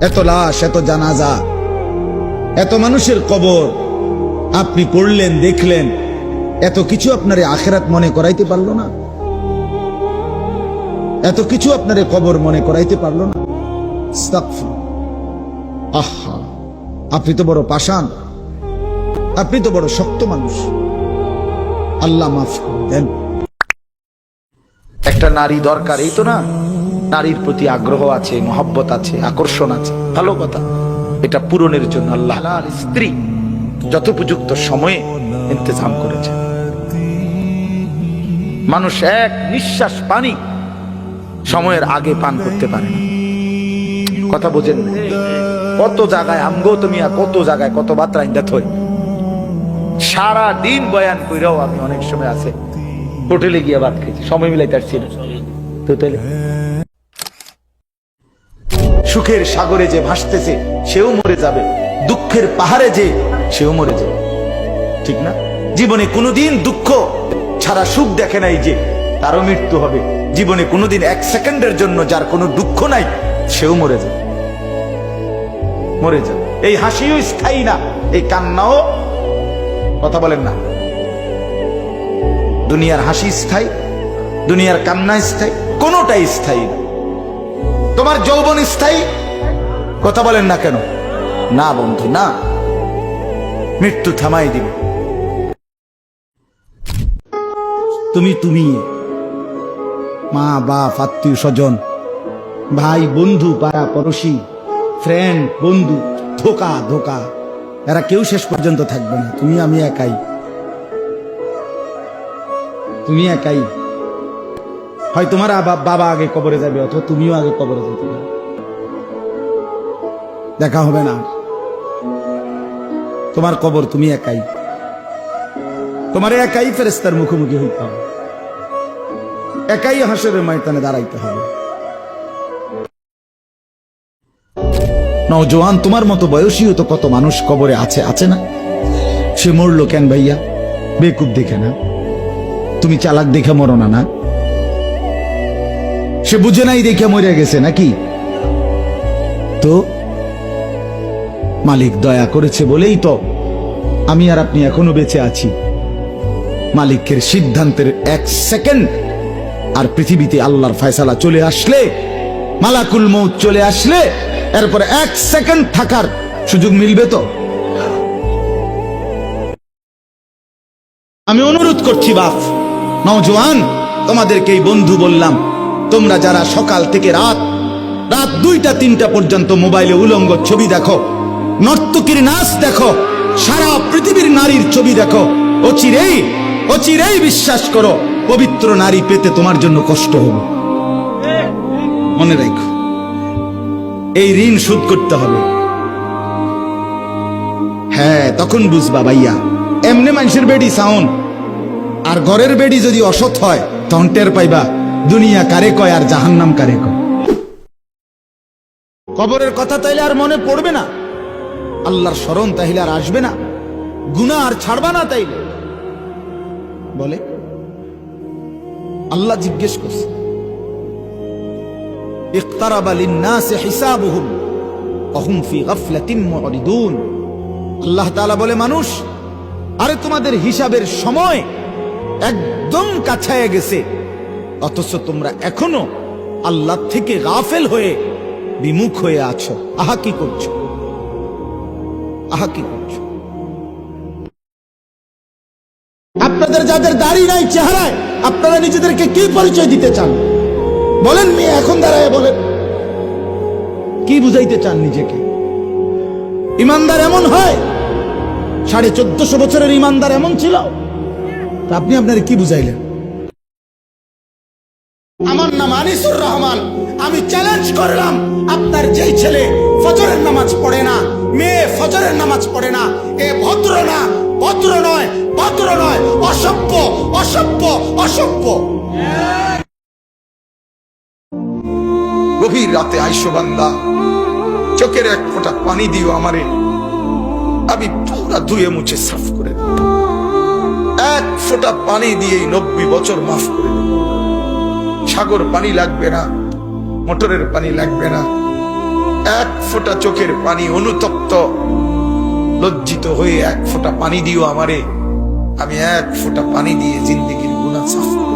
এত লাশ, এত জানাজা, এত মানুষের কবর আপনি পড়লেন, দেখলেন, এত কিছু আপনার আখিরাত মনে করাইতে পারলো না? এত কিছু আপনার কবর মনে করাইতে পারলো না? আস্তাগফিরুল্লাহ। আহা, আপনি তো বড় পাষাণ, আপনি তো বড় শক্ত মানুষ। আল্লাহ মাফ করে দেন। একটা নারী দরকার, এই তো না? নারীর প্রতি আগ্রহ আছে, মহব্বত আছে, আকর্ষণ আছে, ভালো কথা। এটা পূরণের জন্য আল্লাহ স্ত্রী যথোপযুক্ত সময়ে ইন্তজাম করেছে। মানুষ এক নিঃশ্বাস পানি সময়ের আগে পান করতে পারে না। কথা বোঝেন না? কত জায়গায় আমগো তুমি, কত জায়গায় কত বাত্রা ইন্দাত হয়। সারা দিন বয়ান কইরাও আমি অনেক সময় আছে হোটেলে গিয়ে ভাত খেয়েছি, সময় মিলাইতে পারছি না। হোটেলে সুখের সাগরে যে ভাসতেছে সেও মরে যাবে, দুঃখের পাহাড়ে যে সেও মরে যাবে, ঠিক না? জীবনে কোনোদিন দুঃখ ছাড়া সুখ দেখে নাই যে তারও মৃত্যু হবে। জীবনে কোনোদিন এক সেকেন্ডের জন্য যার কোনো দুঃখ নাই সেও মরে যাবে, মরে যাবে। এই হাসিও স্থায়ী না, এই কান্নাও, কথা বলেন না, দুনিয়ার হাসি স্থায়ী, দুনিয়ার কান্না স্থায়ী, কোনোটাই স্থায়ী না। তোমার যৌবন স্থায়ী, কথা বলেন না কেন? না বন্ধু, না, মৃত্যু থামাই দিবে। তুমি মা বাপ, আত্মীয় স্বজন, ভাই বন্ধু, পাড়া পড়োশি, ফ্রেন্ড, বন্ধু, ধোকা ধোকা, এরা কেউ শেষ পর্যন্ত থাকবে না। তুমি আমি একাই, তুমি একাই। হয় তোমার বাবা আগে কবরে যাবে, অথবা তুমিও আগে কবরে যেতে পারো, দেখা হবে না। তোমার কবর তুমি একাই, তোমার একাই ফেরেশতার মুখোমুখি হইতে হবে, একাই হাসরের ময়দানে দাঁড়াইতে হবে। নওজোয়ান, তোমার মতো বয়সীও তো কত মানুষ কবরে আছে, আছে না? সে মরলো কেন ভাইয়া? বেকুব দেখে না? তুমি চালাক দেখে মরো না? না, সে বুঝে নাই দেখে মরে গেছে নাকি? তো মালিক দয়া করেছে বলেই তো আমি আর আপনি এখনো বেঁচে আছি। মালিকের সিদ্ধান্তের এক সেকেন্ড আর পৃথিবীতে আল্লাহর ফয়সালা চলে আসলে, মালাকুল মউত চলে আসলে, এরপর এক সেকেন্ড থাকার সুযোগ মিলবে তো? আমি অনুরোধ করছি বাপ, নওজোয়ান, তোমাদেরকে এই বন্ধু বললাম, তোমরা যারা সকাল থেকে রাত 2টা 3টা পর্যন্ত মোবাইলে উলঙ্গ ছবি দেখো, নর্তকীর নাচ দেখো, সারা পৃথিবীর নারীর ছবি দেখো, অচিরেই বিশ্বাস করো পবিত্র নারী পেতে তোমার জন্য কষ্ট হবে। মনে রাখো, এই ঋণ শোধ করতে হবে। হ্যাঁ, তখন বুঝবা ভাইয়া। এমনি মানুষের বেডি সাউন্ড আর ঘরের বেডি যদি অসৎ হয়, তখন টের পাইবা দুনিয়া কারে কয় আর জাহান্নাম কারে কয়। কবরের কথা তাইলে আর মনে পড়বে না, আল্লাহর স্মরণ তাইলে আর আসবে না, গুনাহ আর ছাড়বা না তাইলে। বলে আল্লাহ জিজ্ঞেস করছে, ইকতারাবা লিন-নাসি হিসাবুহুম ওয়া হুম ফি গাফলাতিন মুরিদুন। আল্লাহ তাআলা বলে, মানুষ, আরে তোমাদের হিসাবের সময় একদম কাছায় গেছে, অথচ তোমরা এখনো আল্লাহ থেকে গাফেল হয়ে বিমুখ হয়ে আছো। আহা কি করছো, আহা কি করছো? আপনাদের যাদের দাড়ি নাই চেহারায়, আপনারা নিজেদেরকে কি পরিচয় দিতে চান? বলেন মেয়ে, এখন দাঁড়ায় বলেন, কি বুঝাইতে চান নিজেকে? ইমানদার এমন হয়? 1450 বছরের ইমানদার এমন ছিল? আপনি আপনার কি বুঝাইলেন? আমার নাম আনিসুর রহমান। আমি চ্যালেঞ্জ করলাম, আপনার যেই ছেলে ফজরের নামাজ পড়ে না, মেয়ে ফজরের নামাজ পড়ে না, এ ভদ্র না, ভদ্র নয়, ভদ্র নয়, অসভ্য, অসভ্য, অসভ্য। গভীর রাতে আইসো বান্দা, চোখের এক ফোঁটা পানি দিও আমারে, আমি পুরা ধুয়ে মুছে সাফ করে দেব। এক ফোঁটা পানি দিয়ে 90 বছর মাফ করে দেব। সাগর পানি লাগবে না, মোটরের পানি লাগবে না, এক ফোঁটা চোখের পানি অনুতপ্ত লজ্জিত হয়ে এক ফোঁটা পানি দিও আমারে, আমি এক ফোঁটা পানি দিয়ে জিন্দেগির গুনাহ সাফ করব।